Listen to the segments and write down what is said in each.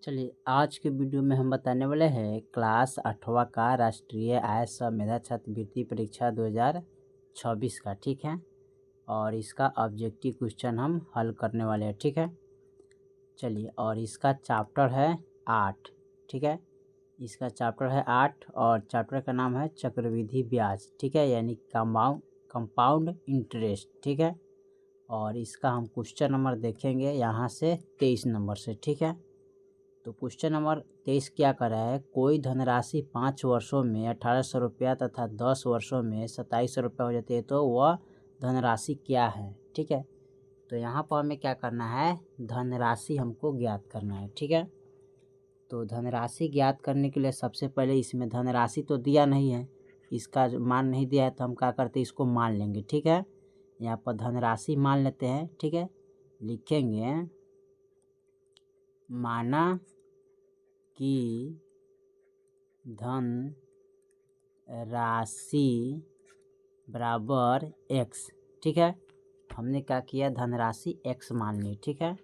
चलिए आज के वीडियो में हम बताने वाले हैं क्लास 8वां का राष्ट्रीय आय सह मेधा छात्रवृत्ति परीक्षा 2026 का। ठीक है, और इसका ऑब्जेक्टिव क्वेश्चन हम हल करने वाले हैं। ठीक है, चलिए, और इसका चैप्टर है 8। ठीक है, इसका चैप्टर है 8 और चैप्टर का नाम है चक्रवृद्धि ब्याज। ठीक है, यानी कंपाउंड इंटरेस्ट। ठीक है, और इसका हम क्वेश्चन नंबर देखेंगे यहाँ से 23 नंबर से। ठीक है, तो क्वेश्चन नंबर 23 क्या कर रहा है, कोई धनराशि 5 वर्षों में 1800 रुपया तथा 10 वर्षों में 2700 रुपया हो जाती है, तो वह धनराशि क्या है। ठीक है, तो यहाँ पर हमें क्या करना है, धनराशि हमको ज्ञात करना है। ठीक है, तो धनराशि ज्ञात करने के लिए सबसे पहले इसमें धनराशि तो दिया नहीं है, इसका मान नहीं दिया है, तो हम क्या करते हैं, इसको मान लेंगे। ठीक है, यहाँ पर धनराशि मान लेते हैं। ठीक है, लिखेंगे माना कि धन राशि बराबर x। ठीक है, हमने क्या किया, धनराशि x मान ली। ठीक है,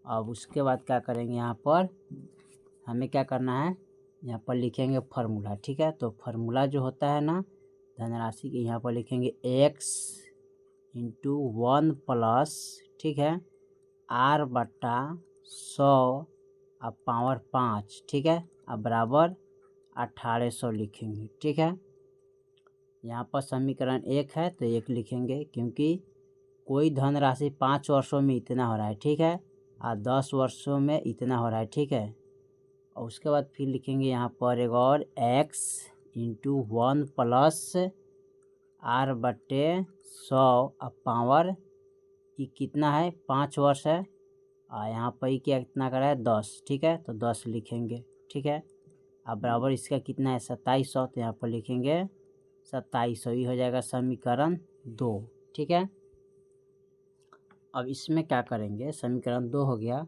अब उसके बाद क्या करेंगे, यहाँ पर हमें क्या करना है, यहाँ पर लिखेंगे फार्मूला। ठीक है, तो फार्मूला जो होता है ना धनराशि के, यहाँ पर लिखेंगे x इंटू 1 प्लस, ठीक है, r बटा 100 अब पावर 5। ठीक है, अब बराबर 1800 लिखेंगे। ठीक है, यहाँ पर समीकरण 1 है तो 1 लिखेंगे, क्योंकि कोई धनराशि 5 वर्षों में इतना हो रहा है। ठीक है, और 10 वर्षों में इतना हो रहा है। ठीक है, और उसके बाद फिर लिखेंगे यहाँ पर एक और x इंटू 1 प्लस r बटे 100 अब पावर कितना है, 5 वर्ष है, और यहाँ पर क्या कितना करा है, 10। ठीक है, तो 10 लिखेंगे। ठीक है, अब बराबर इसका कितना है, 2700, तो यहाँ पर लिखेंगे 2700, ही हो जाएगा समीकरण 2। ठीक है, अब इसमें क्या करेंगे, समीकरण 2 हो गया,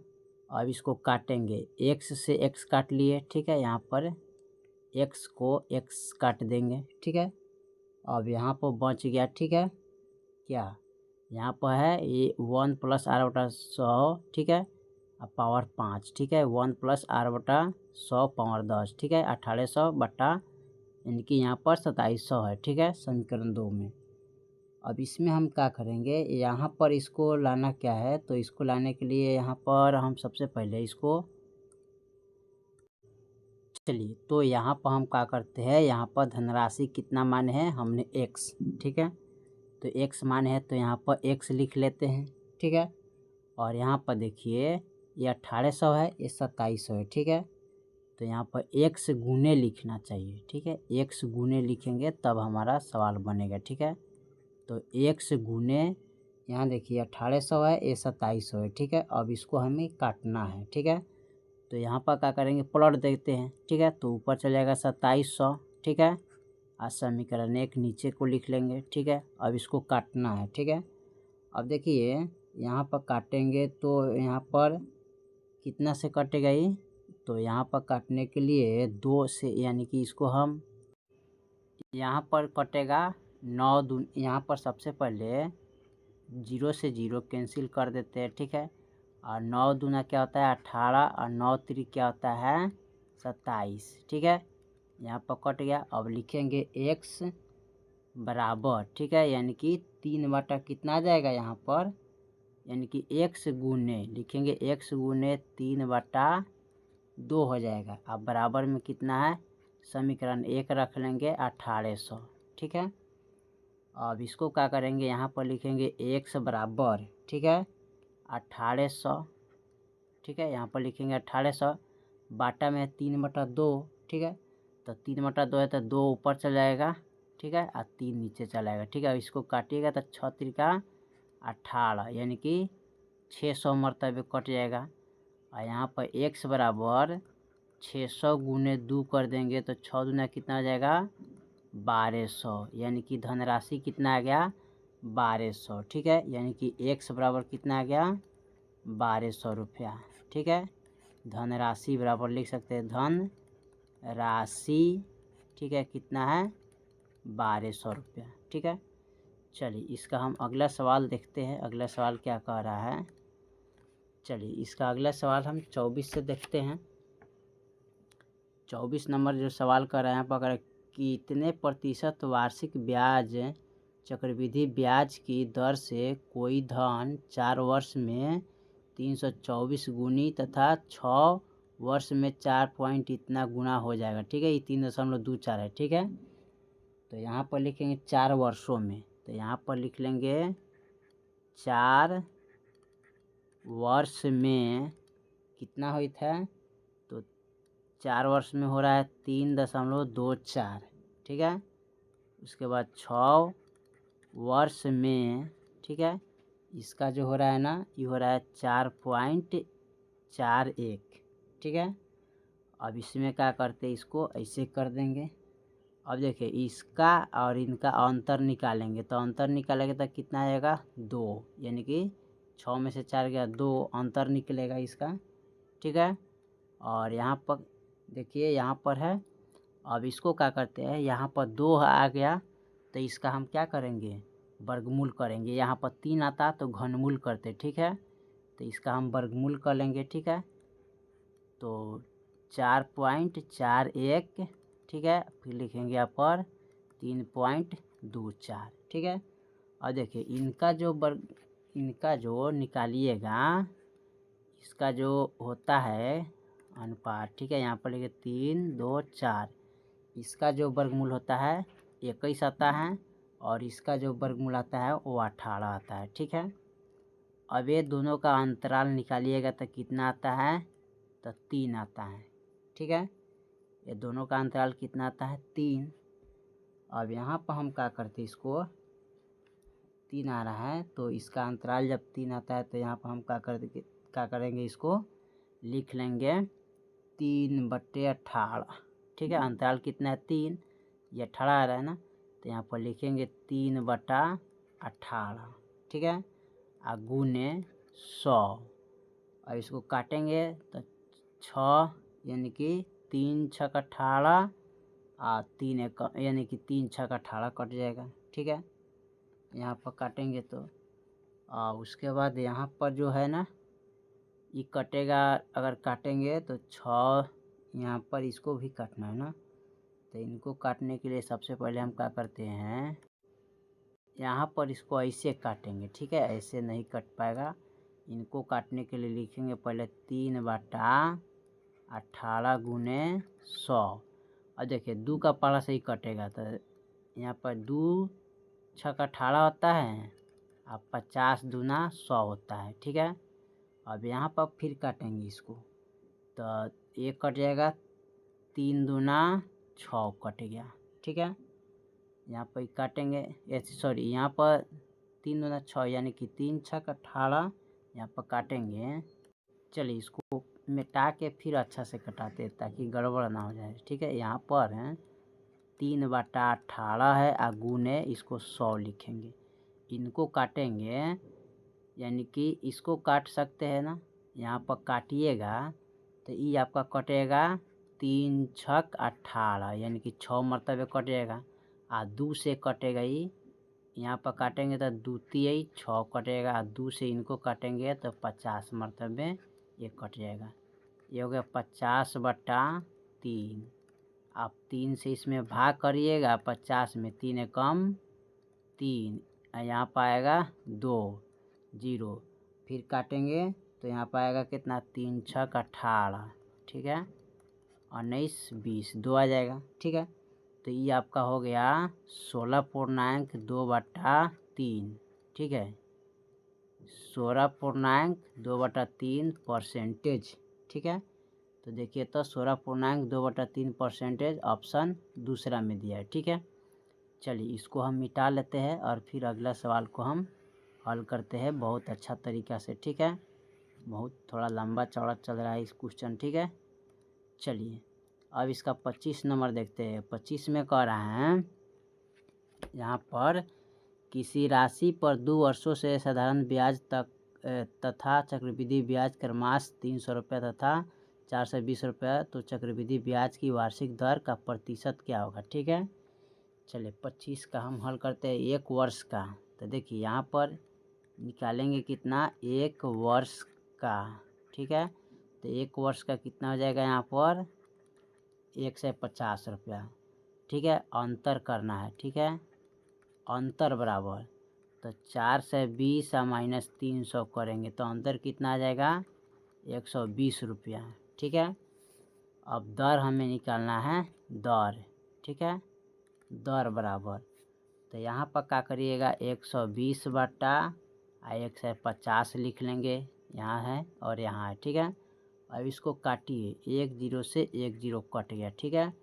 अब इसको काटेंगे, x से x काट लिए। ठीक है, यहाँ पर x को x काट देंगे। ठीक है, अब यहाँ पर बच गया। ठीक है, क्या यहाँ पर है ये 1 प्लस r बटा 100। ठीक है, अब पावर 5। ठीक है, 1 प्लस r बटा 100 पावर 10। ठीक है, 1800 बटा यानी कि यहाँ पर 2700 है। ठीक है, समीकरण 2 में। अब इसमें हम क्या करेंगे, यहाँ पर इसको लाना क्या है, तो इसको लाने के लिए यहाँ पर हम सबसे पहले इसको, चलिए, तो यहाँ पर हम क्या करते हैं, यहाँ पर धनराशि कितना मान है, हमने x। ठीक है, तो x मान है तो यहाँ पर x लिख लेते हैं। ठीक है, और यहाँ पर देखिए ये 1800 है, ये 2700 है। ठीक है, तो यहाँ पर x गुने लिखना चाहिए। ठीक है, x गुने लिखेंगे तब हमारा सवाल बनेगा। ठीक है, तो x गुने, यहाँ देखिए 1800 है, ये 2700 है। ठीक है, अब इसको हमें काटना है। ठीक है, तो यहाँ पर क्या करेंगे, प्लॉट देखते हैं। ठीक है, तो ऊपर चल जाएगा 2700। ठीक है, और समीकरण 1 नीचे को लिख लेंगे। ठीक है, अब इसको काटना है। ठीक है, अब देखिए यहाँ पर काटेंगे तो यहाँ पर कितना से कटेगा ये, तो यहाँ पर काटने के लिए 2 से, यानी कि इसको हम यहाँ पर कटेगा 9 दून, यहाँ पर सबसे पहले 0 से 0 कैंसिल कर देते हैं। ठीक है, और 9 दूना क्या होता है 18, और 9 3 क्या होता है 27। ठीक है, यहाँ पर कट गया। अब लिखेंगे x बराबर, ठीक है, यानी कि 3 बटा कितना आ जाएगा यहाँ पर, यानी कि x गुने लिखेंगे, x गुने 3 बटा 2 हो जाएगा। अब बराबर में कितना है, समीकरण 1 रख लेंगे 1800। ठीक है, अब इसको क्या करेंगे, यहाँ पर लिखेंगे x बराबर, ठीक है, 1800। ठीक है, यहाँ पर लिखेंगे 1800, बाटा में 3 बटा 2। ठीक है, तो 3 बटा 2 है तो 2 ऊपर चल जाएगा। ठीक है, और 3 नीचे चला जाएगा। ठीक है, इसको काटिएगा तो 6 त्रिका 18, यानी कि 600 मरतबे कट जाएगा। और यहाँ पर x बराबर 600 गुने 2 कर देंगे तो 6 दूना कितना आ जाएगा 1200, यानी कि धनराशि कितना आ गया 1200। ठीक है, यानी कि x बराबर कितना आ गया 1200 रुपया। ठीक है, धनराशि बराबर लिख सकते हैं धन राशि, ठीक है, कितना है 1200 रुपया। ठीक है, चलिए इसका हम अगला सवाल देखते हैं, अगला सवाल क्या कह रहा है। चलिए इसका अगला सवाल हम 24 से देखते हैं। 24 नंबर जो सवाल कर रहे हैं यहाँ पर, कितने प्रतिशत वार्षिक ब्याज चक्रवृद्धि ब्याज की दर से कोई धन 4 वर्ष में 324 गुनी तथा 6 वर्ष में 4 पॉइंट इतना गुना हो जाएगा। ठीक है, ये 3.24 है। ठीक है, तो यहाँ पर लिखेंगे 4 वर्षों में, तो यहाँ पर लिख लेंगे 4 वर्ष में कितना होता है, तो 4 वर्ष में हो रहा है 3.24। ठीक है, उसके बाद 6 वर्ष में, ठीक है, इसका जो हो रहा है ना, ये हो रहा है 4.41। ठीक है, अब इसमें क्या करते हैं, इसको ऐसे कर देंगे। अब देखिए इसका और इनका अंतर निकालेंगे, तो अंतर निकालेंगे तो कितना आएगा 2, यानी कि 6 में से 4 गया 2, अंतर निकलेगा इसका। ठीक है, और यहाँ पर देखिए यहाँ पर है, अब इसको क्या करते हैं, यहाँ पर 2 आ गया तो इसका हम क्या करेंगे, वर्गमूल करेंगे। यहाँ पर 3 आता तो घनमूल करते। ठीक है, तो इसका हम वर्गमूल कर लेंगे। ठीक है, तो 4.41। ठीक है, फिर लिखेंगे यहाँ पर 3.24। ठीक है, और देखिए इनका जो निकालिएगा, इसका जो होता है अनुपात। ठीक है, यहाँ पर लिखे 3.24, इसका जो वर्गमूल होता है 21 आता है, और इसका जो वर्गमूल आता है वो 18 आता है। ठीक है, अब ये दोनों का अंतराल निकालिएगा तो कितना आता है, तो 3 आता है। ठीक है, ये दोनों का अंतराल कितना आता है, 3। अब यहाँ पर हम क्या करते, इसको 3 आ रहा है तो इसका अंतराल जब 3 आता है तो यहाँ पर हम क्या करेंगे, इसको लिख लेंगे 3/18। ठीक है, अंतराल कितना है 3, ये 18 आ रहा है ना, तो यहाँ पर लिखेंगे 3/18। ठीक है, और गुने 100, और इसको काटेंगे तो 6, यानी कि 3 × 6 = 18, और 3 1 यानी कि 3 × 6 = 18 कट जाएगा। ठीक है, यहाँ पर काटेंगे तो उसके बाद यहाँ पर जो है ना, ये कटेगा, अगर काटेंगे तो 6, यहाँ पर इसको भी काटना है ना, तो इनको काटने के लिए सबसे पहले हम क्या करते हैं, यहाँ पर इसको ऐसे काटेंगे। ठीक है, ऐसे नहीं कट पाएगा, इनको काटने के लिए लिखेंगे पहले 3/18 गुने 100। और देखिए 2 का पाला से ही कटेगा, तो यहाँ पर 2 × 6 = 18 होता है, और 50 दूना 100 होता है। ठीक है, अब यहाँ पर फिर काटेंगे इसको, तो ये कट जाएगा, 3 दूना 6 कट गया। ठीक है, यहाँ पर काटेंगे, यहाँ पर 3 दूना 6, यानी कि 3 × 6 = 18, यहाँ पर काटेंगे। चलिए इसको मिटा के फिर अच्छा से कटाते हैं ताकि गड़बड़ ना हो जाए। ठीक है, यहाँ पर है 3/18 है, और गुने इसको 100 लिखेंगे, इनको काटेंगे, यानी कि इसको काट सकते हैं ना, यहाँ पर काटिएगा तो ये आपका कटेगा 3 × 6 = 18, यानी कि 6 मरतबे कट जाएगा, और 2 से कटेगा ये, यहाँ पर काटेंगे तो 2 × 6 कटेगा, और 2 से इनको काटेंगे तो 50 मरतबे ये कट जाएगा। ये हो गया 50/3। आप 3 से इसमें भाग करिएगा, 50 में 3 एकम 3, यहाँ पाएगा 2 0, फिर काटेंगे तो यहाँ पाएगा कितना, 3 × 6 = 18। ठीक है, 19 20 2 आ जाएगा। ठीक है, तो ये आपका हो गया 16.2/3। ठीक है, 16.2/3%। ठीक है, तो देखिए तो 16.2/3% ऑप्शन दूसरा में दिया है। ठीक है, चलिए इसको हम मिटा लेते हैं और फिर अगला सवाल को हम हल करते हैं बहुत अच्छा तरीक़ा से। ठीक है, बहुत थोड़ा लंबा चौड़ा चल रहा है इस क्वेश्चन। ठीक है, चलिए अब इसका 25 नंबर देखते हैं। 25 में कह रहा है यहाँ पर, किसी राशि पर 2 वर्षों से साधारण ब्याज तथा चक्रवृद्धि ब्याज क्रमशः 300 रुपये तथा 420 रुपये, तो चक्रवृद्धि ब्याज की वार्षिक दर का प्रतिशत क्या होगा। ठीक है, चलिए 25 का हम हल करते हैं 1 वर्ष का। तो देखिए यहाँ पर निकालेंगे कितना, 1 वर्ष का। ठीक है, तो 1 वर्ष का कितना हो जाएगा, यहाँ पर 1 से 50 रुपया, ठीक है। अंतर करना है, ठीक है। अंतर बराबर, तो 4 से 20 और माइनस 300 करेंगे तो अंतर कितना आ जाएगा 120 रुपया, ठीक है। अब दर हमें निकालना है, दर, ठीक है। दर बराबर, तो यहाँ पर क्या करिएगा 120 बटा 1 से 50 लिख लेंगे, यहाँ है और यहाँ है, ठीक है। अब इसको काटिए, 1 0 से 1 0 कट गया, ठीक है।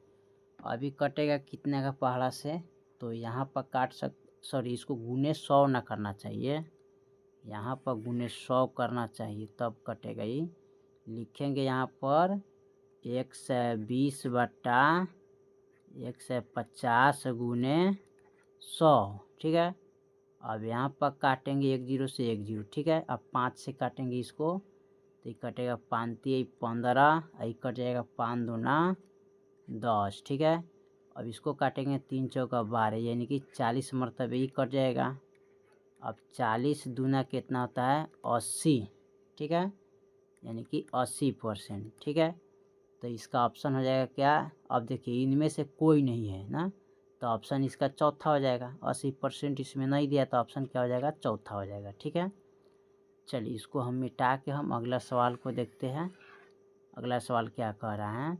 अभी कटेगा कितने का पहला से, तो यहाँ पर सॉरी इसको गुने 100 ना करना चाहिए, यहाँ पर गुने 100 करना चाहिए तब कटेगा। ये लिखेंगे यहाँ पर 120 बटा 1 से 50 गुने 100, ठीक है। अब यहाँ पर काटेंगे 1 0 से 1 0, ठीक है। अब 5 से काटेंगे इसको, तो ये कटेगा 5 3 15, ये कट जाएगा 5 दूना 10, ठीक है। अब इसको काटेंगे 3 चौका 12, यानी कि 40 मरतबे ही कट जाएगा। अब 40 दूना कितना होता है 80, ठीक है, यानी कि 80%, ठीक है। तो इसका ऑप्शन हो जाएगा क्या, अब देखिए इनमें से कोई नहीं है ना, तो ऑप्शन इसका चौथा हो जाएगा। 80% इसमें नहीं दिया तो ऑप्शन क्या हो जाएगा, चौथा हो जाएगा, ठीक है। चलिए इसको हम मिटा के हम अगला सवाल को देखते हैं। अगला सवाल क्या कह रहा है,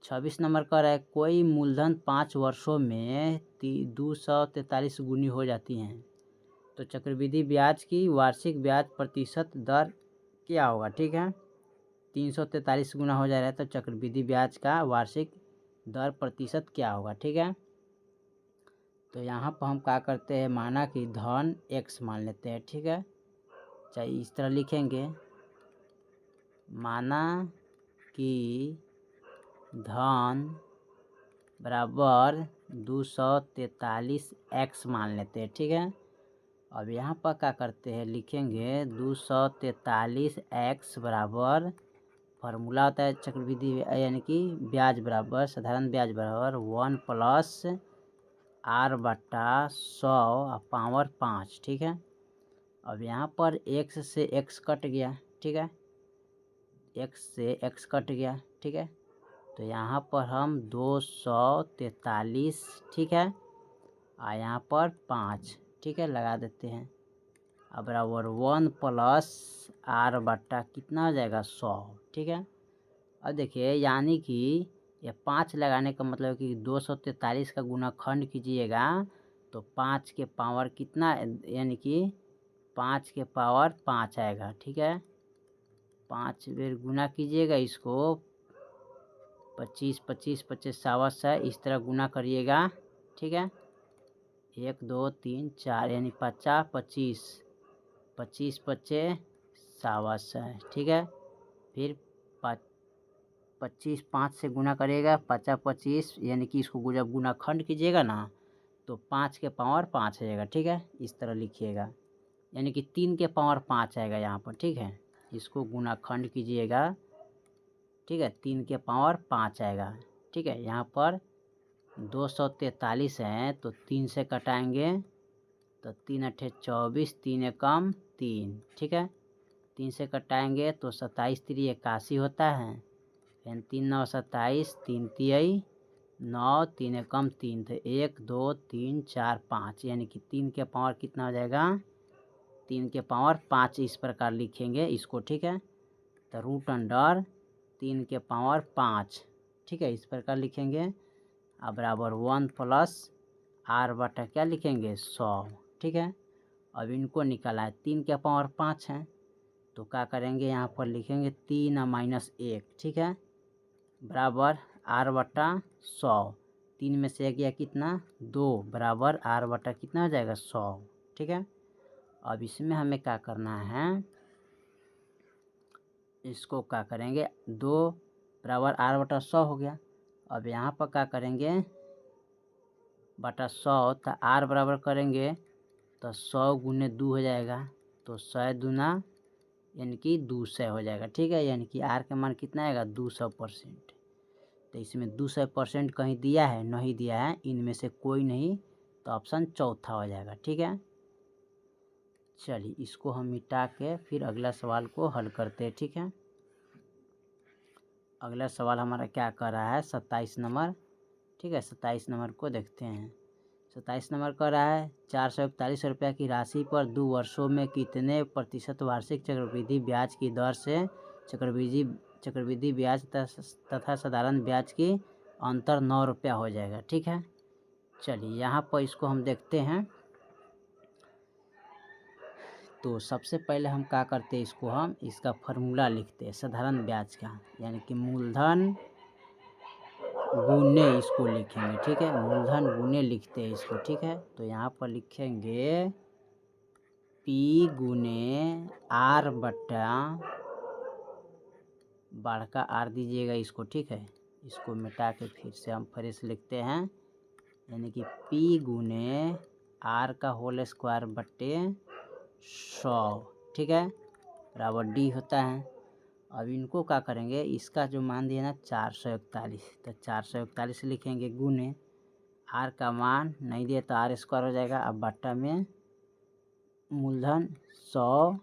26 नंबर कह रहा है कोई मूलधन 5 वर्षों में 243 गुनी हो जाती हैं, तो चक्रवृद्धि ब्याज की वार्षिक ब्याज प्रतिशत दर क्या होगा, ठीक है। 343 गुना हो जा रहा है तो चक्रवृद्धि ब्याज का वार्षिक दर प्रतिशत क्या होगा, ठीक है। तो यहाँ पर हम क्या करते हैं, माना कि धन x मान लेते हैं, ठीक है। चाहे इस तरह लिखेंगे, माना कि धन बराबर 243x मान लेते हैं, ठीक है। अब यहाँ पर क्या करते हैं, लिखेंगे 243x बराबर, फार्मूला होता है चक्रवृद्धि यानी कि ब्याज बराबर, साधारण ब्याज बराबर 1 प्लस r बटा 100 पावर 5, ठीक है। अब यहाँ पर x से x कट गया, ठीक है, x से x कट गया, ठीक है। तो यहाँ पर हम 243, ठीक है, और यहाँ पर 5, ठीक है, लगा देते हैं। अब बराबर 1 प्लस r बटा कितना हो जाएगा 100, ठीक है। अब देखिए यानी कि ये 5 लगाने का मतलब कि 243 का गुणाखंड कीजिएगा तो 5 के पावर कितना, यानी कि 5 के पावर 5 आएगा, ठीक है। 5 बेर गुना कीजिएगा इसको, 25 25 25 सावस है, इस तरह गुना करिएगा, ठीक है। 1 2 3 4 यानी 50 25 25 25 सावस है, ठीक है। फिर 25 5 से गुना करेगा, 50 25 यानी कि इसको जब गुणाखंड कीजिएगा ना तो 5 के पावर 5 आएगा, ठीक है। इस तरह लिखिएगा, यानी कि 3 के पावर 5 आएगा यहाँ पर, ठीक है। इसको गुणाखंड कीजिएगा, ठीक है, 3 के पावर 5 आएगा, ठीक है। यहाँ पर 243 हैं तो 3 से कटाएंगे तो 3 अठे 24, 3 एकम 3, ठीक है। 3 से कटाएंगे तो 27 3 81 होता है, फिर 3 9 27, 3 3 9, 3 एकम 3, तो 1 2 3 4 5, यानी कि 3 के पावर कितना हो जाएगा, 3 के पावर 5 इस प्रकार लिखेंगे इसको, ठीक है। तो रूट अंडर 3 के पावर 5, ठीक है, इस प्रकार लिखेंगे। अब बराबर 1 प्लस r बटा क्या लिखेंगे 100, ठीक है। अब इनको निकाला है, 3 के पावर 5 है तो क्या करेंगे, यहाँ पर लिखेंगे 3 माइनस 1, ठीक है, बराबर r बटा 100, 3 में से गया कितना 2, बराबर r बटा कितना हो जाएगा 100, ठीक है। अब इसमें हमें क्या करना है, इसको क्या करेंगे 2 बराबर r बटा 100 हो गया। अब यहाँ पर क्या करेंगे बटा 100, तो r बराबर करेंगे तो 100 गुने 2 हो जाएगा, तो 100 दूना यानी कि 200 हो जाएगा, ठीक है। यानी कि r का मान कितना आएगा 200%। तो इसमें 200% कहीं दिया है, नहीं दिया है, इनमें से कोई नहीं, तो ऑप्शन चौथा हो जाएगा, ठीक है। चलिए इसको हम मिटा के फिर अगला सवाल को हल करते हैं, ठीक है। अगला सवाल हमारा क्या कर रहा है, 27 नंबर। ठीक है, 27 नंबर को देखते हैं। 27 नंबर कर रहा है 441 रुपये की राशि पर 2 वर्षों में कितने प्रतिशत वार्षिक चक्रवृद्धि ब्याज की दर से चक्रवृद्धि ब्याज तथा साधारण ब्याज की अंतर 9 रुपया हो जाएगा। ठीक है, चलिए यहाँ पर इसको हम देखते हैं। तो सबसे पहले हम क्या करते हैं, इसको हम इसका फार्मूला लिखते हैं साधारण ब्याज का, यानी कि मूलधन गुने इसको लिखेंगे। ठीक है, मूलधन गुने लिखते हैं इसको। ठीक है, तो यहाँ पर लिखेंगे P गुने R बटा, बाढ़ का R दीजिएगा इसको। ठीक है, इसको मिटा के फिर से हम फ्रेश लिखते हैं, यानी कि P गुने R का होल स्क्वायर बटे 100। ठीक है, बराबर D होता है। अब इनको क्या करेंगे, इसका जो मान दिया ना 441, तो 441 लिखेंगे गुने R का मान नहीं दिया तो R स्क्वायर हो जाएगा। अब बट्टा में मूलधन 100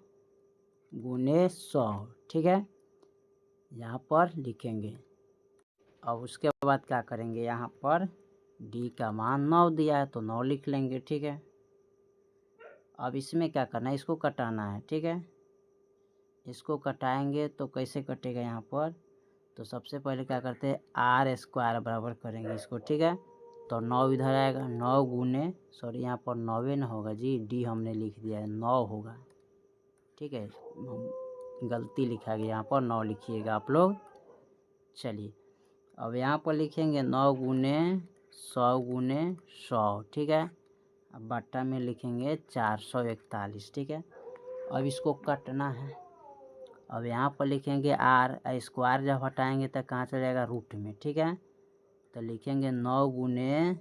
गुने 100। ठीक है, यहाँ पर लिखेंगे। अब उसके बाद क्या करेंगे, यहाँ पर D का मान 9 दिया है तो 9 लिख लेंगे। ठीक है, अब इसमें क्या करना है, इसको कटाना है। ठीक है, इसको कटाएंगे तो कैसे कटेगा यहाँ पर, तो सबसे पहले क्या करते हैं R स्क्वायर बराबर करेंगे इसको। ठीक है, तो 9 इधर आएगा, 9 गुने, सॉरी यहाँ पर 9 ना होगा जी, D हमने लिख दिया है, 9 होगा। ठीक है, गलती लिखा गया, यहाँ पर 9 लिखिएगा आप लोग। चलिए अब यहाँ पर लिखेंगे 9 गुने 100 गुने 100। ठीक है, अब बट्टा में लिखेंगे 441। ठीक है, अब इसको कटना है। अब यहाँ पर लिखेंगे R स्क्वायर, जब हटाएंगे तो कहाँ चल जाएगा, रूट में। ठीक है, तो लिखेंगे 9 गुने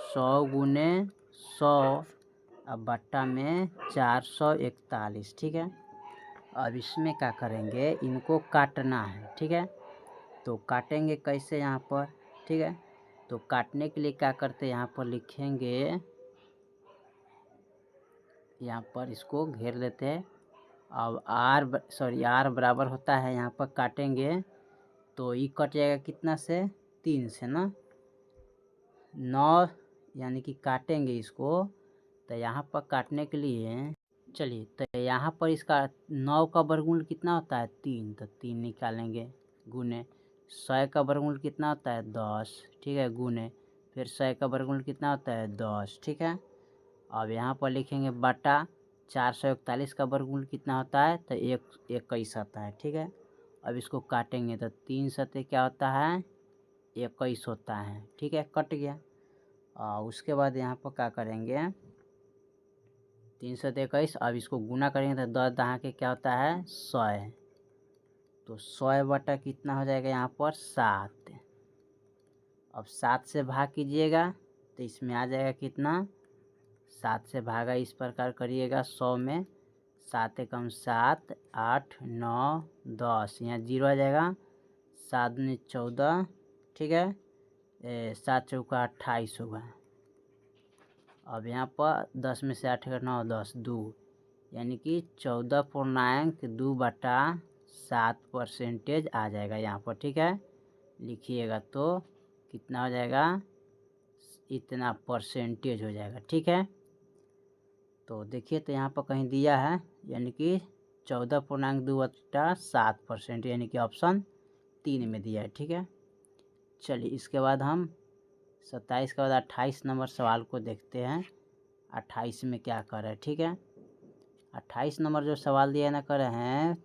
100 गुने 100, अब बट्टा में 441। ठीक है, अब इसमें क्या करेंगे, इनको काटना है। ठीक है, तो काटेंगे कैसे यहाँ पर। ठीक है, तो काटने के लिए क्या करते हैं, यहाँ पर लिखेंगे, यहाँ पर इसको घेर लेते हैं। अब R बराबर होता है, यहाँ पर काटेंगे तो ये कट जाएगा कितना से, 3 से ना, 9, यानी कि काटेंगे इसको। तो यहाँ पर काटने के लिए चलिए, तो यहाँ पर इसका 9 का वर्गमूल कितना होता है, 3, तो 3 निकालेंगे गुने 100 का वर्गमूल कितना होता है, 10। ठीक है, गुने फिर 100 का वर्गमूल कितना होता है, 10। ठीक है, अब यहाँ पर लिखेंगे बटा 441 का वर्गमूल कितना होता है, तो 21 आता है। ठीक है, अब इसको काटेंगे तो 3 सते क्या होता है, 21 होता है। ठीक है, कट गया। उसके बाद यहाँ पर क्या करेंगे, 3 सते 21, अब इसको गुना करेंगे तो 10 दहा के क्या होता है, 100। तो 100 बटा कितना हो जाएगा, यहाँ पर 7। अब 7 से भाग कीजिएगा तो इसमें आ जाएगा कितना, 7 से भागा इस प्रकार करिएगा 100 में, 7 एकम 7, 8 9 10, यहाँ 0 आ जाएगा, 7 दूनी 14। ठीक है, 7 चौका 28 होगा। अब यहाँ पर 10 में से 8 का 9 10 2, यानी कि 14.2 बटा 7% आ जाएगा यहाँ पर। ठीक है, लिखिएगा तो कितना हो जाएगा, इतना परसेंटेज हो जाएगा। ठीक है, तो देखिए तो यहाँ पर कहीं दिया है, यानी कि 14.2 बटा 7%, यानी कि ऑप्शन 3 में दिया है। ठीक है, चलिए इसके बाद हम 27 के बाद 28 नंबर सवाल को देखते हैं। 28 में क्या कर रहे हैं। ठीक है, 28 नंबर जो सवाल दिया ना, कर रहे हैं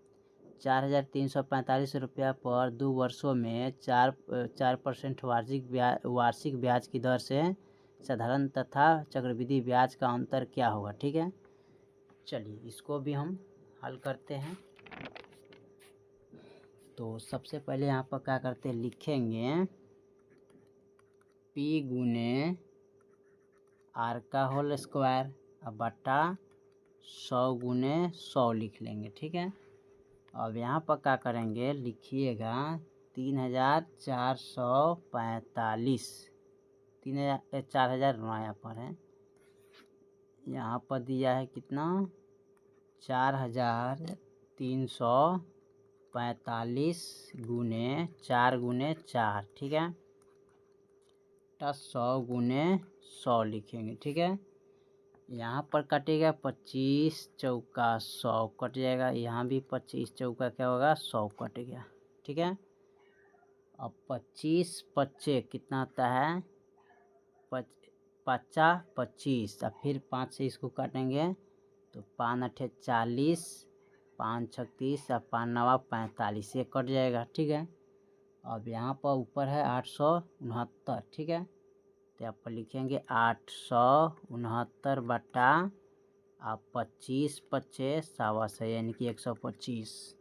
4,345 रुपया पर 2 वर्षों में 4% वार्षिक ब्याज की दर से साधारण तथा चक्रवृद्धि ब्याज का अंतर क्या होगा। ठीक है, चलिए इसको भी हम हल करते हैं। तो सबसे पहले यहाँ पर क्या करते हैं, लिखेंगे P गुने R का होल स्क्वायर, अब बटा 100 गुने 100 लिख लेंगे। ठीक है, अब यहाँ पर क्या करेंगे, लिखिएगा 3,445, 4,000 यहाँ पर है, यहाँ पर दिया है कितना, 4,345। 45 गुने 4 गुने 4, ठीक है, 100 गुने 100 लिखेंगे, ठीक है। यहाँ पर कटेगा 25 चौका 100 कट जाएगा, यहाँ भी 25 चौका क्या होगा 100 कट गया, ठीक है। अब 25 पच्चे कितना आता है, 25, अब फिर 5 से इसको काटेंगे तो 5 अठे 40, 5 छक 30 और 5 नवा 45, ये कट जाएगा, ठीक है। अब यहाँ पर ऊपर है 869, ठीक है, तो यहाँ पर लिखेंगे 869 बटा आप 25 पच्चे 125 यानी कि 125।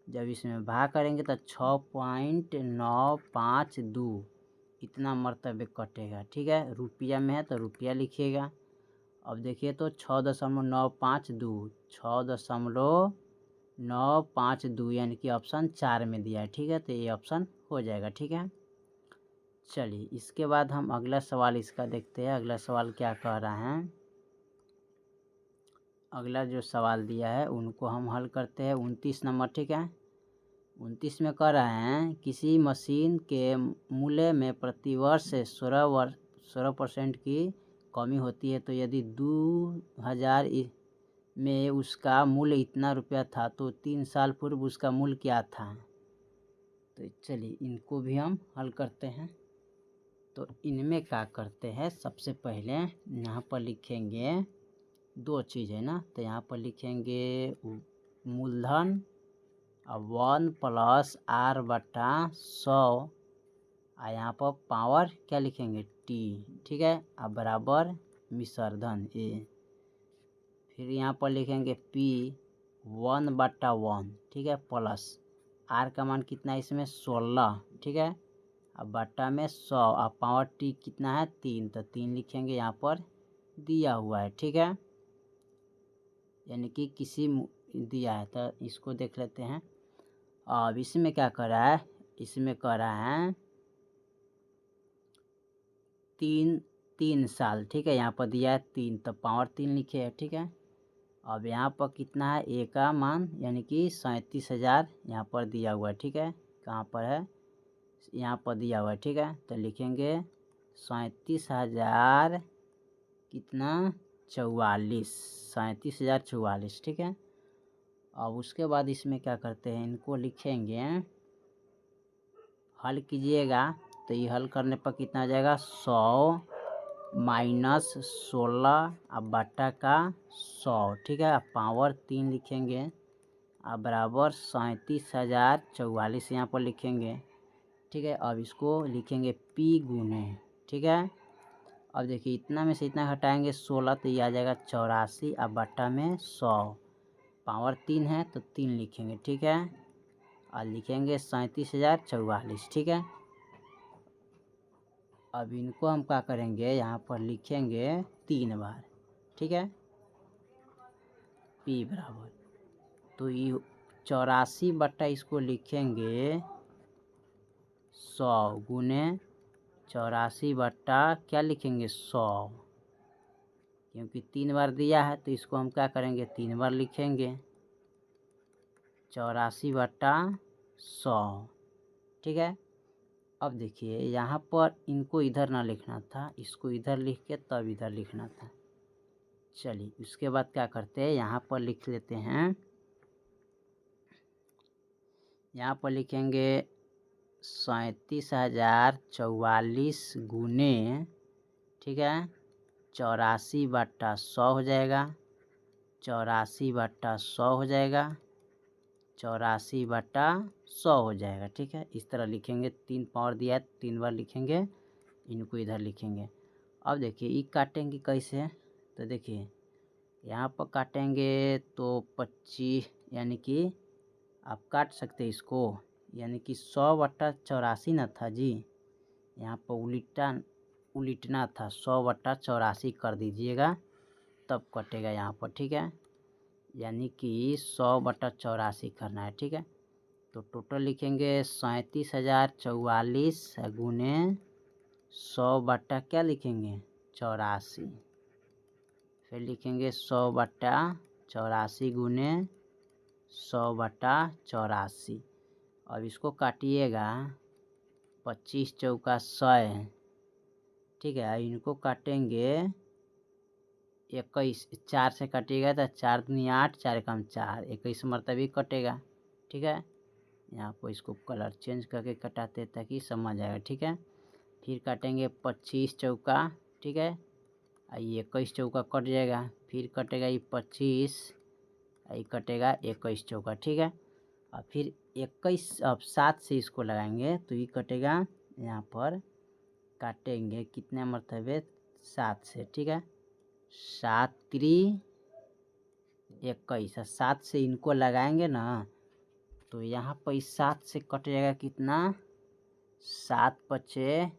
जब इसमें भाग करेंगे तो 6.952 इतना मरतबे कटेगा, ठीक है। रुपया में है तो रुपया लिखिएगा। अब देखिए तो 6.952 6.952 यानी कि ऑप्शन 4 में दिया है, ठीक है, तो ये ऑप्शन हो जाएगा, ठीक है। चलिए इसके बाद हम अगला सवाल इसका देखते हैं। अगला सवाल क्या कह रहा है, अगला जो सवाल दिया है उनको हम हल करते हैं। 29 नंबर, ठीक है। 29 में कह रहे हैं किसी मशीन के मूल्य में प्रतिवर्ष 16% की कमी होती है, तो यदि 2000 में उसका मूल्य इतना रुपया था तो 3 साल पूर्व उसका मूल्य क्या था। तो चलिए इनको भी हम हल करते हैं। तो इनमें क्या करते हैं, सबसे पहले यहाँ पर लिखेंगे 2 चीज़ है ना, तो यहाँ पर लिखेंगे मूलधन 1 + r/100 और यहाँ पर पावर क्या लिखेंगे t, ठीक है, अब बराबर मिश्रधन a। फिर यहाँ पर लिखेंगे p 1/1, ठीक है, प्लस r का मान कितना है इसमें 16, ठीक है, अब बट्टा में 100 और पावर t कितना है 3, तो 3 लिखेंगे यहाँ पर दिया हुआ है, ठीक है, यानी कि किसी दिया है। तो इसको देख लेते हैं। अब इसमें क्या कर रहा है, इसमें कर रहा है 3 साल, ठीक है, यहाँ पर दिया है 3 तो पावर 3 लिखे है, ठीक है। अब यहाँ पर कितना है ए का मान यानी कि 37,000 यहाँ पर दिया हुआ है, ठीक है, कहाँ पर है यहाँ पर दिया हुआ है, ठीक है, तो लिखेंगे 37,000 कितना 44, 37,044, ठीक है। अब उसके बाद इसमें क्या करते हैं, इनको लिखेंगे हल कीजिएगा तो ये हल करने पर कितना आ जाएगा 100 माइनस 16 अब बट्टा का 100, ठीक है, अब पावर 3 लिखेंगे अब बराबर 37,044 यहाँ पर लिखेंगे, ठीक है। अब इसको लिखेंगे p गुने, ठीक है। अब देखिए इतना में से इतना हटाएंगे 16 तो ये आ जाएगा 84 अब बट्टा में 100, पावर 3 है तो 3 लिखेंगे, ठीक है, और लिखेंगे 37,044, ठीक है। अब इनको हम क्या करेंगे यहाँ पर लिखेंगे 3 बार, ठीक है, p बराबर तो ये 84 बट्टा इसको लिखेंगे 100 गुने 84 बट्टा क्या लिखेंगे 100, क्योंकि 3 बार दिया है तो इसको हम क्या करेंगे 3 बार लिखेंगे 84 बट्टा 100, ठीक है। अब देखिए यहाँ पर इनको इधर ना लिखना था, इसको इधर लिख के तब इधर लिखना था। चलिए उसके बाद क्या करते हैं, यहाँ पर लिख लेते हैं, यहाँ पर लिखेंगे 37,044 गुने, ठीक है, 84 बट्टा 100 हो जाएगा, 84 बट्टा 100 हो जाएगा, 84 बट्टा 100 हो जाएगा, ठीक है। इस तरह लिखेंगे, 3 पावर दिया है 3 बार लिखेंगे, इनको इधर लिखेंगे। अब देखिए ये काटेंगे कैसे, तो देखिए यहाँ पर काटेंगे तो 25 यानी कि आप काट सकते हैं इसको, यानी कि 100 बट्टा 84 ना था जी, यहाँ पर उलटना था 100 बट्टा 84 कर दीजिएगा तब कटेगा यहाँ पर, ठीक है, यानी कि 100 बट्टा 84 करना है, ठीक है। तो टोटल लिखेंगे 37,044 गुने 100 बट्टा क्या लिखेंगे 84, फिर लिखेंगे 100 बट्टा 84 गुने 100 बट्टा 84, अब इसको काटिएगा 25 चौका 100 है, ठीक है। इनको काटेंगे 21, 4 से काटिएगा तो 4 दूनी 8, 4 कम 4, 21 मरतबे कटेगा, ठीक है। यहाँ पर इसको कलर चेंज करके कटाते हैं ताकि समझ आएगा, ठीक है। फिर काटेंगे 25 चौका, ठीक है। ये 21 चौका कट जाएगा, फिर कटेगा ये 25, ये कटेगा 21 चौका, ठीक है। और फिर 21, अब 7 से इसको लगाएंगे तो ये कटेगा, यहाँ पर काटेंगे कितने मरतबे 7 से, ठीक है। 7 3 21, 7 से इनको लगाएंगे ना तो यहाँ पर 7 से कट जाएगा कितना, 7 पचे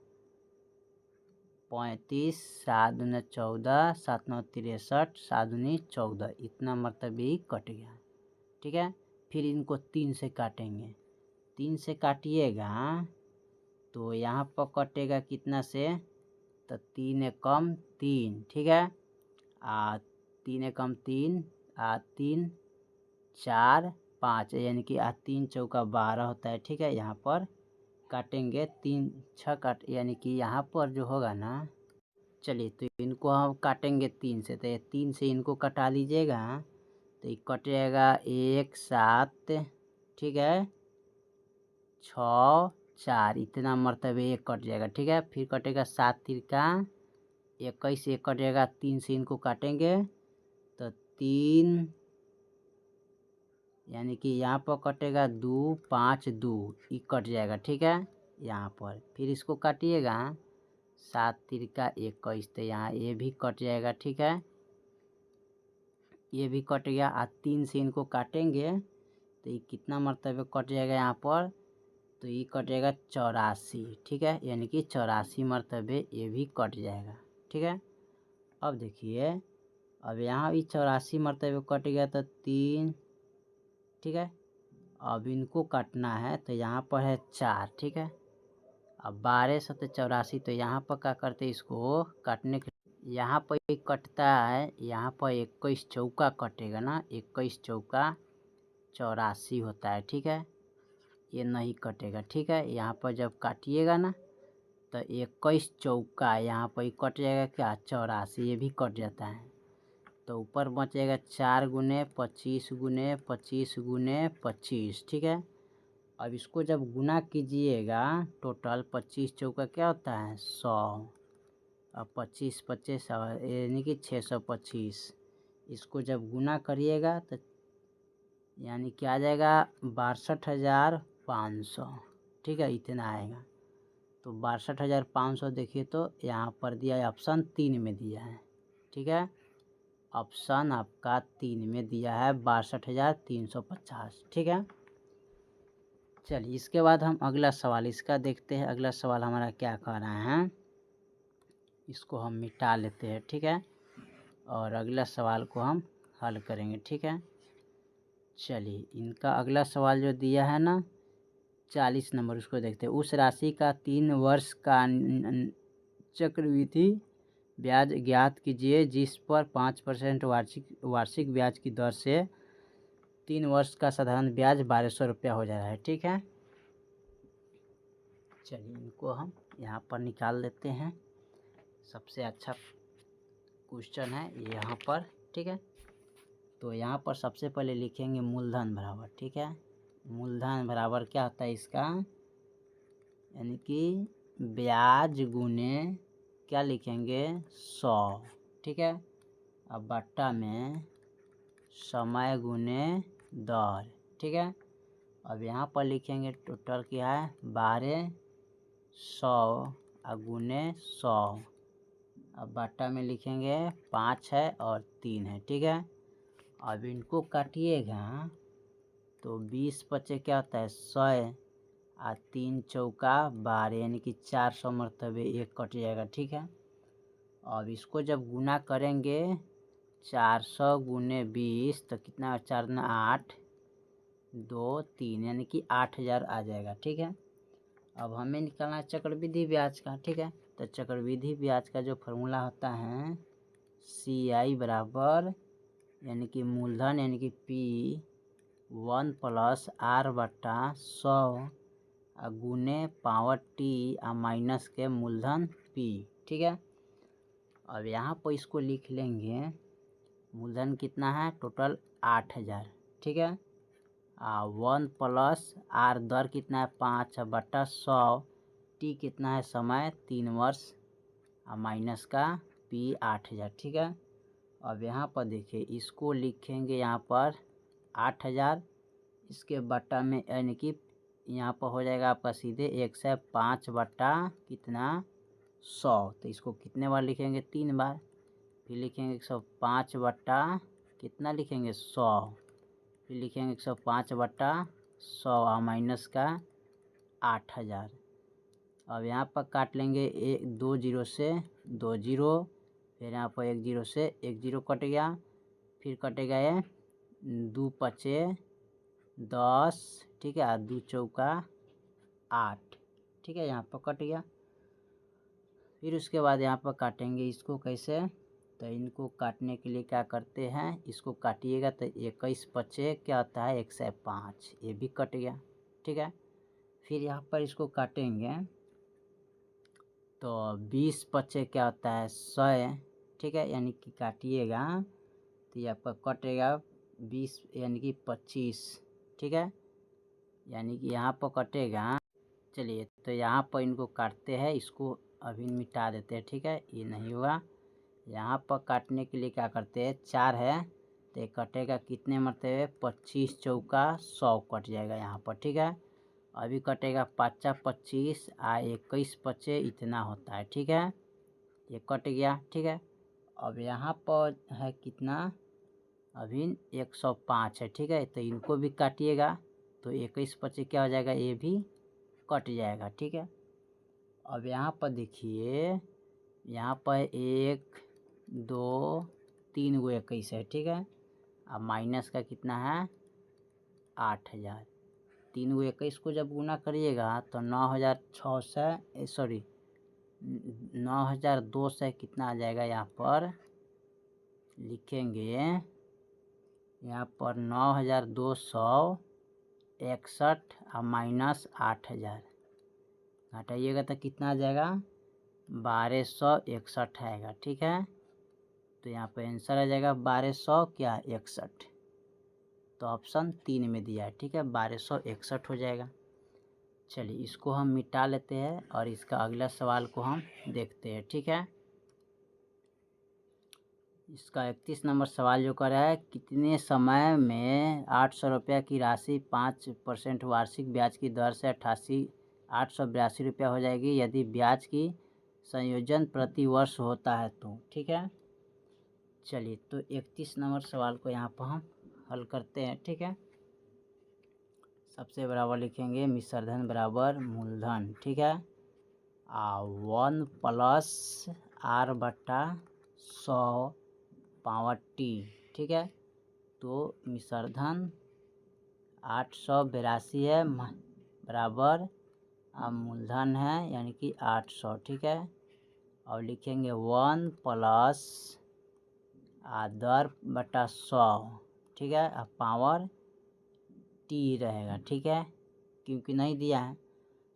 35, 7 दूनी 14, 7 9 63, 7 दूनी 14, इतना मरतबे ही कट गया, ठीक है। फिर इनको 3 से काटेंगे, 3 से काटिएगा तो यहाँ पर कटेगा कितना से, तो 3 कम 3, ठीक है। 3 कम 3, 3 4 5, यानी कि 3 चौका 12 होता है, ठीक है। यहाँ पर काटेंगे 3 6 काट, यानी कि यहाँ पर जो होगा ना, चलिए तो इनको हम काटेंगे 3 से, तो 3 से इनको कटा लीजिएगा तो ये कट जाएगा 1 7, ठीक है, 6 4, इतना मरतबे एक कट जाएगा, ठीक है। फिर कटेगा 7 तिरका 21, एक कट जाएगा, 3 से इनको काटेंगे तो 3, यानी कि यहाँ पर कटेगा 2 5 2, ये कट जाएगा, ठीक है। यहाँ पर फिर इसको काटिएगा 7 तिरका 21, तो यहाँ ये भी कट जाएगा, ठीक है। ये भी कट गया। 3 से इनको काटेंगे तो ये कितना मरतबे कट जाएगा यहाँ पर, तो ये कट जाएगा 84, ठीक है। यानी कि 84 मरतबे ये भी कट जाएगा, ठीक है। अब देखिए, अब यहाँ भी 84 मरतबे कट गया तो 3, ठीक है। अब इनको काटना है तो यहाँ पर है 4, ठीक है। अब 12 7 84, तो यहाँ पर क्या करते हैं, इसको काटने के यहाँ पर एक कटता है, यहाँ पर 21 चौका कटेगा ना, 21 चौका 84 होता है, ठीक है। ये नहीं कटेगा, ठीक है। यहाँ पर जब काटिएगा ना तो 21 चौका यहाँ पर कट जाएगा क्या, 84, ये भी कट जाता है। तो ऊपर बचेगा 4 गुने 25 गुने 25 गुने 25, ठीक है। अब इसको जब गुना कीजिएगा टोटल 25 चौका क्या होता है 100, अब 25 25 यानी कि 625, इसको जब गुना करिएगा तो यानी कि आ जाएगा 62,500, ठीक है, इतना आएगा। तो 62,500 देखिए तो यहाँ पर दिया है, ऑप्शन 3 में दिया है, ठीक है। ऑप्शन आपका 3 में दिया है 62,350, ठीक है। चलिए इसके बाद हम अगला सवाल इसका देखते हैं। अगला सवाल हमारा क्या कह रहा है, इसको हम मिटा लेते हैं, ठीक है, और अगला सवाल को हम हल करेंगे, ठीक है। चलिए इनका अगला सवाल जो दिया है ना 40 नंबर, उसको देखते हैं। उस राशि का 3 वर्ष का चक्रवृद्धि ब्याज ज्ञात कीजिए जिस पर 5% वार्षिक ब्याज की दर से 3 वर्ष का साधारण ब्याज 1200 रुपया हो जा रहा है, ठीक है। चलिए इनको हम यहाँ पर निकाल लेते हैं। सबसे अच्छा क्वेश्चन है यहाँ पर, ठीक है। तो यहाँ पर सबसे पहले लिखेंगे मूलधन बराबर, ठीक है। मूलधन बराबर क्या होता है इसका, यानी कि ब्याज गुने क्या लिखेंगे 100, ठीक है। अब बट्टा में समय गुने दर, ठीक है। अब यहाँ पर लिखेंगे टोटल क्या है 1200 गुने 100, अब बट्टा में लिखेंगे 5 है और 3 है, ठीक है। अब इनको काटिएगा तो 20 पचे क्या होता है 100, 3 चौका 12, यानी कि 400 मरतबे एक कट जाएगा, ठीक है। अब इसको जब गुना करेंगे 400 गुने 20 तो कितना, 4 दूना 8 2 3, यानी कि 8000 आ जाएगा, ठीक है। अब हमें निकालना है चक्रवृद्धि ब्याज का, ठीक है। तो चक्रवृद्धि ब्याज का जो फॉर्मूला होता है CI बराबर, यानी कि मूलधन यानी कि P 1 प्लस आर बटा 100 गुने पावर टी माइनस के मूलधन पी। ठीक है, अब यहाँ पर इसको लिख लेंगे, मूलधन कितना है टोटल 8000। ठीक है, 1 प्लस आर दर कितना है 5 बटा 100, टी कितना है समय 3 वर्ष, माइनस का पी 8000। ठीक है, अब यहाँ पर देखिए इसको लिखेंगे यहाँ पर 8000, इसके बटा में यानी कि यहाँ पर हो जाएगा आपका सीधे 105 बटा कितना 100, तो इसको कितने बार लिखेंगे 3 बार, फिर लिखेंगे 105 बटा कितना लिखेंगे 100, फिर लिखेंगे 105 बटा 100 माइनस का 8000। अब यहाँ पर काट लेंगे 2 जीरो से 2 जीरो, फिर यहाँ पर 1 जीरो से 1 जीरो कट गया, फिर कटेगा ये 2 पचे 10। ठीक है, 2 चौका 8। ठीक है, यहाँ पर कट गया। फिर उसके बाद यहाँ पर काटेंगे इसको कैसे, तो इनको काटने के लिए क्या करते हैं, इसको काटिएगा तो 21 पचे क्या होता है 105, ये भी कट गया। ठीक है, फिर यहाँ पर इसको काटेंगे तो 20 पचे क्या होता है 100। ठीक है, यानी कि काटिएगा तो यहाँ पर कटेगा 20 यानी कि 25। ठीक है, यानी कि यहाँ पर कटेगा। चलिए तो यहाँ पर इनको काटते हैं, इसको अभी मिटा देते हैं। ठीक है, ये नहीं हुआ। यहाँ पर काटने के लिए क्या करते हैं 4 है तो ये कटेगा कितने मरतबे 25 चौका 100 कट जाएगा यहाँ पर। ठीक है, अभी कटेगा 5 25 21 पचे इतना होता है। ठीक है, ये कट गया। ठीक है, अब यहाँ पर है कितना अभी 105 है। ठीक है, तो इनको भी काटिएगा तो 21 पचे क्या हो जाएगा, ये भी कट जाएगा। ठीक है, अब यहाँ पर देखिए यहाँ पर 1 2 3 गो 21 है। ठीक है, अब माइनस का कितना है 8000, 3 गो 21 को जब गुना करिएगा तो 9600 सॉरी 9200 कितना आ जाएगा, यहाँ पर लिखेंगे यहाँ पर 9261 माइनस 8000 घटाइएगा तो कितना आ जाएगा 1261 आएगा। ठीक है, तो यहाँ पर आंसर आ जाएगा 1261, तो ऑप्शन 3 में दिया है। ठीक है, 1261 हो जाएगा। चलिए इसको हम मिटा लेते हैं और इसका अगला सवाल को हम देखते हैं। ठीक है, इसका 31 नंबर सवाल जो कर रहा है, कितने समय में 800 रुपये की राशि 5% वार्षिक ब्याज की दर से 882 रुपया हो जाएगी यदि ब्याज की संयोजन प्रति वर्ष होता है तो। ठीक है, चलिए तो 31 नंबर सवाल को यहाँ पर हम हल करते हैं। ठीक है, सबसे बराबर लिखेंगे मिश्रधन बराबर मूलधन। ठीक है, 1 प्लस आर बटा 100 पावर टी। ठीक है, तो मिश्रधन 882 है बराबर मूलधन है यानी कि 800। ठीक है, और लिखेंगे 1 प्लस दर बटा 100। ठीक है, अब पावर टी रहेगा। ठीक है, क्योंकि नहीं दिया है।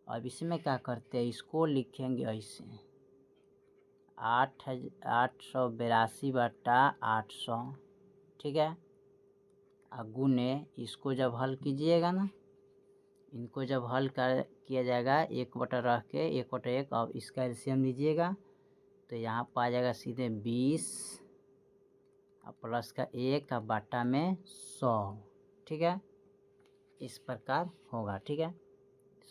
अब इसमें क्या करते हैं, इसको लिखेंगे ऐसे 882 बटा 800। ठीक है, गुने इसको जब हल कीजिएगा ना, इनको जब हल किया जाएगा 1 बटा रख के 1 बटा 1, अब इसका एलसीएम लीजिएगा तो यहाँ पर आ जाएगा सीधे 20 प्लस का 1 बटा में 100। ठीक है, इस प्रकार होगा। ठीक है,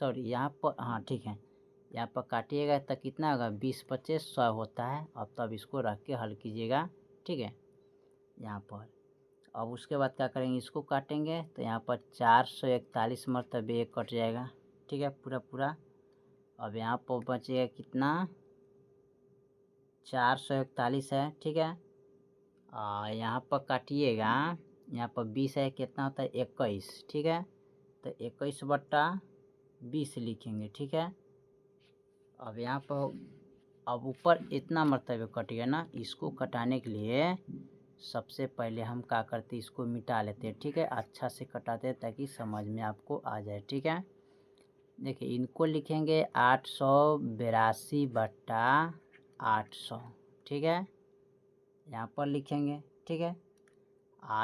सॉरी यहाँ पर हाँ ठीक है, यहाँ पर काटिएगा तो कितना होगा 20 पचे 100 होता है। अब तब इसको रख के हल कीजिएगा। ठीक है, यहाँ पर अब उसके बाद क्या करेंगे, इसको काटेंगे तो यहाँ पर 441 मरतबे 1 कट जाएगा। ठीक है, पूरा। अब यहाँ पर बचेगा कितना 441 है। ठीक है, यहाँ पर काटिएगा, यहाँ पर 20 है कितना होता है 21। ठीक है, तो 21 बटा 20 लिखेंगे। ठीक है, अब यहाँ पर अब ऊपर इतना मरतबे कट गया ना, इसको कटाने के लिए सबसे पहले हम क्या करते हैं, इसको मिटा लेते हैं, ठीक है। अच्छा से कटाते हैं ताकि समझ में आपको आ जाए, ठीक है। देखिए इनको लिखेंगे 882/800, ठीक है, यहाँ पर लिखेंगे, ठीक है।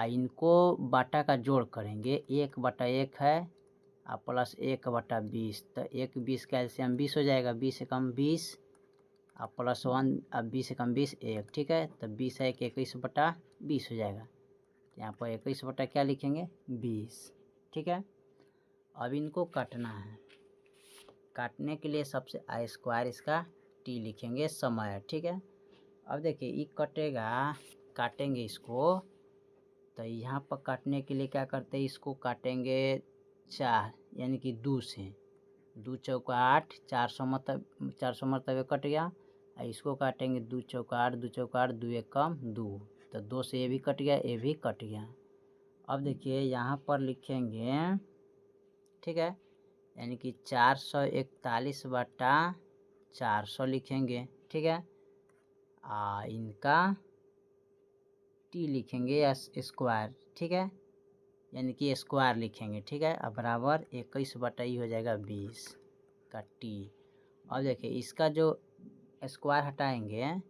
इनको बटा का जोड़ करेंगे, 1/1 है प्लस 1/20, तो 1 20 का एलसीएम 20 हो जाएगा, 20 से कम 20 प्लस 1, अब 20 से कम 20 1, ठीक है। तो 20 है 21/20 हो जाएगा, यहाँ पर 21 बटा क्या लिखेंगे 20, ठीक है। अब इनको काटना है, काटने के लिए सबसे I² इसका t लिखेंगे समय, ठीक है। अब देखिए ये कटेगा, काटेंगे इसको, तो यहाँ पर काटने के लिए क्या करते हैं, इसको काटेंगे 4 यानी कि 2 से, 2 चौका 8, 400 मरतबे कट गया। इसको काटेंगे 2 चौका 8, 2 चौका 8, 2 1 कम 2, तो 2 से ये भी कट गया, ये भी कट गया। अब देखिए यहाँ पर लिखेंगे, ठीक है, यानी कि 441/400 लिखेंगे, ठीक है। इनका t लिखेंगे या स्क्वायर, ठीक है, यानी कि स्क्वायर लिखेंगे, ठीक है। अब बराबर 21/, हो जाएगा 20 का t। और देखिए इसका जो स्क्वायर हटाएंगे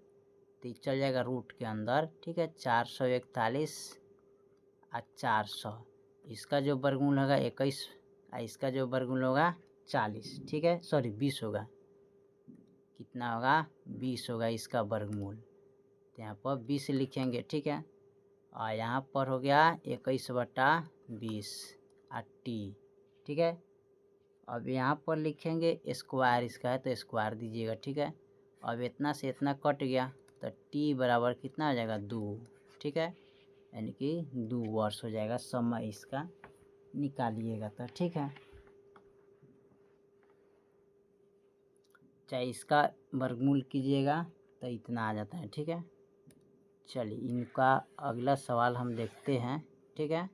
तो चल जाएगा रूट के अंदर, ठीक है। 441/400, इसका जो वर्गमूल होगा 21, इसका जो वर्गमूल होगा 40, ठीक है, सॉरी 20 होगा, कितना होगा 20 होगा इसका वर्गमूल, तो यहाँ पर 20 लिखेंगे, ठीक है। और यहाँ पर हो गया 21/20 t, ठीक है। अब यहाँ पर लिखेंगे स्क्वायर इसका है तो स्क्वायर दीजिएगा, ठीक है। अब इतना से इतना कट गया तो t बराबर कितना हो जाएगा 2, ठीक है, यानी कि 2 वर्ष हो जाएगा, समय इसका निकालिएगा तो, ठीक है। चाहे इसका वर्गमूल कीजिएगा तो इतना आ जाता है, ठीक है। चलिए इनका अगला सवाल हम देखते हैं, ठीक है।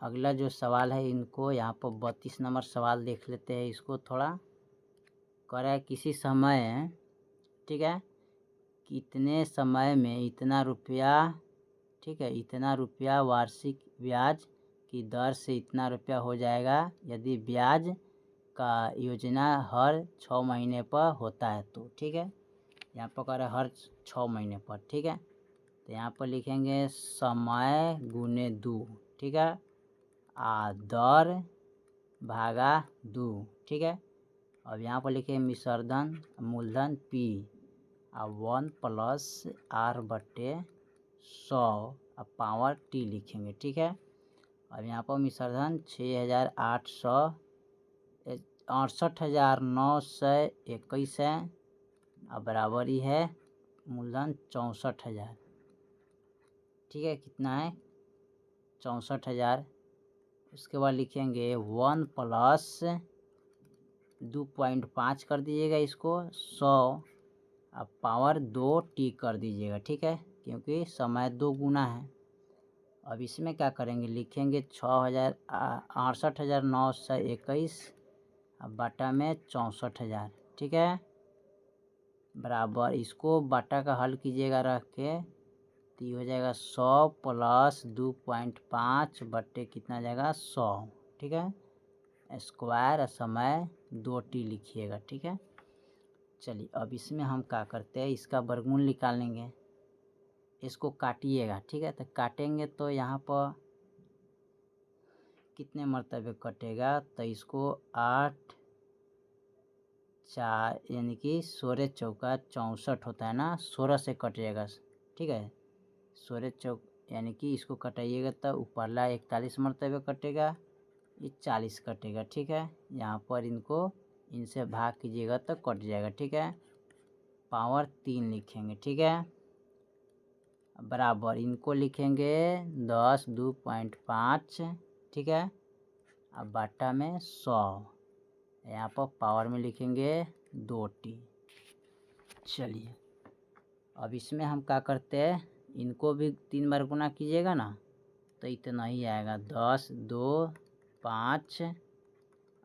अगला जो सवाल है, इनको यहाँ पर 32 नंबर सवाल देख लेते हैं। इसको थोड़ा करें, किसी समय, ठीक है, कितने समय में इतना रुपया, ठीक है, इतना रुपया वार्षिक ब्याज की दर से इतना रुपया हो जाएगा यदि ब्याज का योजना हर 6 महीने पर होता है तो, ठीक है। यहाँ पर कह रहे हर 6 महीने पर, ठीक है। तो यहाँ पर लिखेंगे समय गुने 2, ठीक है, दर भागा 2, ठीक है। अब यहाँ पर लिखेंगे मिश्रधन मूलधन P 1 + R/100 अब पावर t लिखेंगे, ठीक है। अब यहाँ पर मिश्रधन 68,921 है, अब बराबर ही है मूलधन 64,000, ठीक है, कितना है 64,000। उसके बाद लिखेंगे 1 + 2.5 कर दीजिएगा इसको 100, अब पावर 2t कर दीजिएगा, ठीक है, क्योंकि समय 2 गुना है। अब इसमें क्या करेंगे, लिखेंगे 68,921 अब बटा में 64,000, ठीक है, बराबर इसको बटा का हल कीजिएगा रख के, तो ये हो जाएगा 100 + 2.5 बटे कितना जाएगा 100, ठीक है। स्क्वायर समय 2t लिखिएगा, ठीक है। चलिए अब इसमें हम क्या करते हैं, इसका वर्गमूल निकाल लेंगे, इसको काटिएगा, ठीक है। तो काटेंगे तो यहाँ पर कितने मरतबे कटेगा, तो इसको 8 4 यानी कि 16 चौका 64 होता है ना, 16 से कट जाएगा, ठीक है। 16 चौक यानी कि इसको कटाइएगा तो ऊपरला 41 मरतबे कटेगा, ये 40 कटेगा, ठीक है। यहाँ पर इनको इनसे भाग कीजिएगा तो कट जाएगा, ठीक है, पावर 3 लिखेंगे, ठीक है, बराबर इनको लिखेंगे 10 2.5, ठीक है, अब बटा में 100, यहाँ पर पावर में लिखेंगे 2t। चलिए अब इसमें हम क्या करते हैं, इनको भी 3 बार गुना कीजिएगा ना तो इतना ही आएगा 10 2 5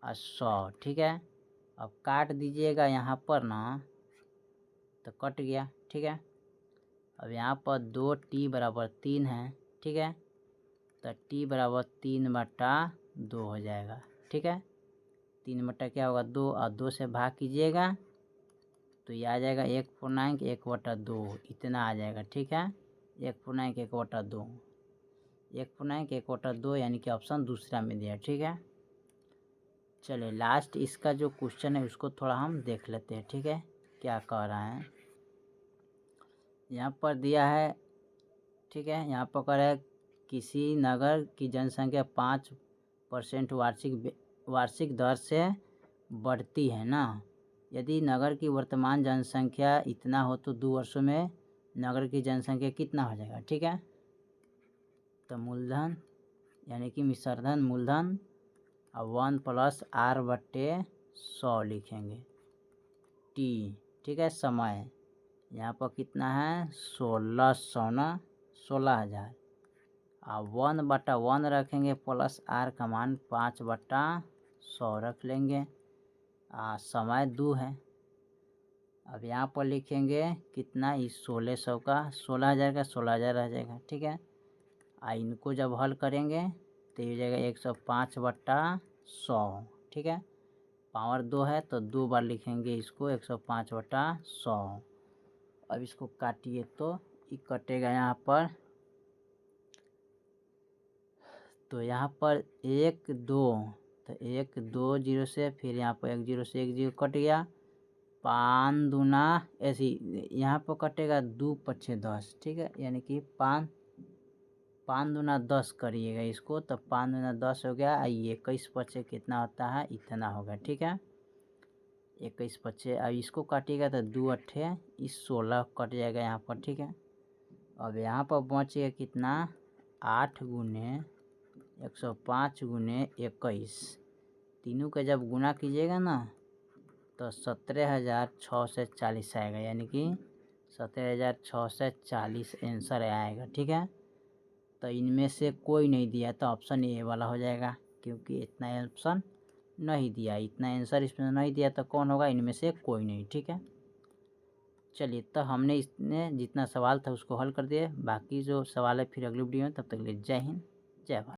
और 100, ठीक है। अब काट दीजिएगा यहाँ पर ना तो कट गया, ठीक है। अब यहाँ पर 2t बराबर 3 है, ठीक है, तो t बराबर 3/2 हो जाएगा, ठीक है। 3 बटा क्या होगा 2, और 2 से भाग कीजिएगा तो ये आ जाएगा 1/1/2 इतना आ जाएगा, ठीक है। 1/1/2 1/1/2 यानी कि ऑप्शन दूसरा में दिया, ठीक है। चलिए लास्ट इसका जो क्वेश्चन है उसको थोड़ा हम देख लेते हैं, ठीक है, क्या कह रहा है। यहाँ पर दिया है, ठीक है, यहाँ पर कह रहा है किसी नगर की जनसंख्या 5% वार्षिक दर से बढ़ती है ना। यदि नगर की वर्तमान जनसंख्या इतना हो तो 2 वर्षों में नगर की जनसंख्या कितना हो जाएगा, ठीक है। तो मूलधन यानी कि मिश्रधन मूलधन और 1 + r/100 लिखेंगे टी, ठीक है। समय यहाँ पर कितना है 1600 ना, 16,000, और 1/1 रखेंगे प्लस r का मान 5/100 रख लेंगे। समय 2 है। अब यहाँ पर लिखेंगे कितना इस 1600 का 16,000 का 16,000 रह जाएगा, ठीक है। इनको जब हल करेंगे तो ये हो जाएगा 105/100, ठीक है। पावर 2 है तो 2 बार लिखेंगे इसको 105/100। अब इसको काटिए तो ये कटेगा यहाँ पर, तो यहाँ पर 1 2, तो 1 2 0 से फिर यहाँ पर 1 0 से 1 0 कट गया। 5 दूना ऐसी यहाँ पर कटेगा 2 × 10, ठीक है, यानी कि 5 दूना 10 करिएगा इसको, तो 5 दूना 10 हो गया। ये 21 × कितना होता है इतना होगा, ठीक है। 21 × अब इसको काटिएगा तो 2 8 इस 16 कट जाएगा यहाँ पर, ठीक है। अब यहाँ पर बचेगा कितना 8 × 105 × 21, तीनों का जब गुना कीजिएगा ना तो 17,640 आएगा, यानी कि 17,640 आंसर आएगा, ठीक है। तो इनमें से कोई नहीं दिया तो ऑप्शन ए वाला हो जाएगा, क्योंकि इतना ऑप्शन नहीं दिया, इतना आंसर इसमें नहीं दिया तो कौन होगा, इनमें से कोई नहीं, ठीक है। चलिए तो हमने इसने जितना सवाल था उसको हल कर दिया, बाकी जो सवाल है फिर अगली वीडियो में, तब तक के लिए जय हिंद जय भारत।